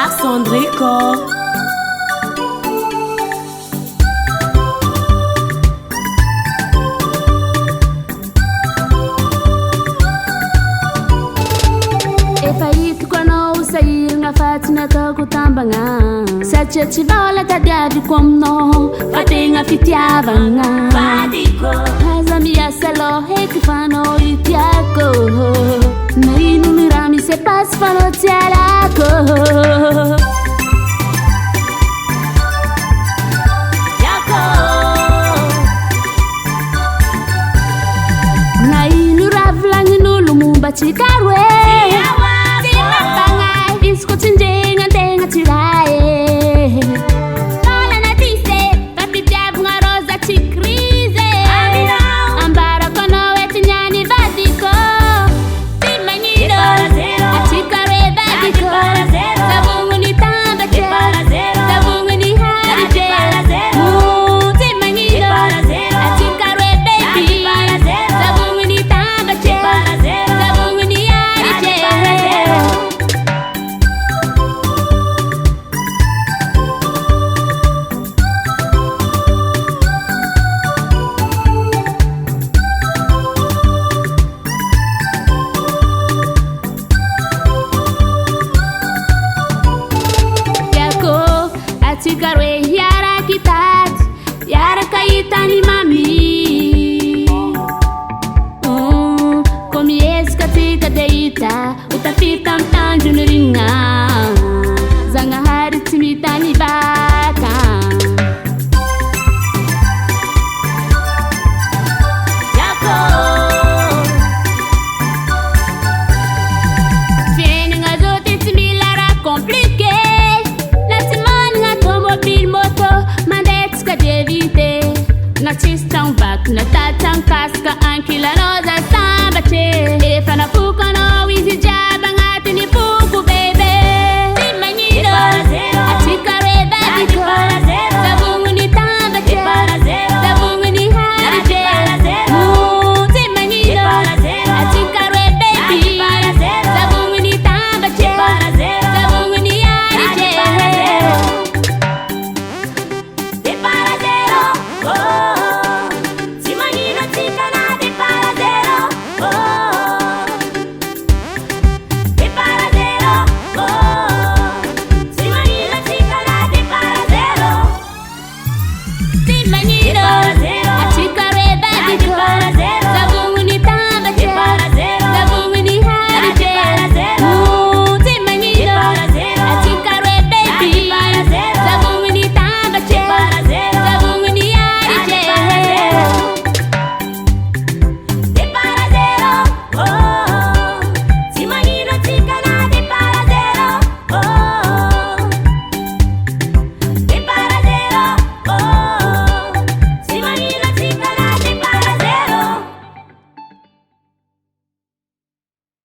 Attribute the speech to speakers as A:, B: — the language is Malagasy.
A: Sandrico.
B: Efa hitako anao sahiragna fa tsy nataoko tambagna satria tsy vola tadiaviko aminao fa tegna fitiavagna aza miasa aloha heky fa anao itiako na ino ny raha misy epasy fa anao tsy alako na ino raha volagnin'olo momba tsika roe Isco tindinga tenga tirae Tola na tise Papi diabo nga rosa ti crise Ambara kono etinyani vadiko Ti mangido Atika re vadiko Sabungu ni tamba che Sabungu ni harije Ti mangido Atika re baby Sabungu ni tamba che Sabungu ni harije Tikarwe yara kitat yara kaitani mami Komi eska tika deita utafika mtanju nuringa Zanga hari timitani baka Yako Vieni nga zote timilara komplike Na cista un vato, na tata un casca, anche la rosa samba c'è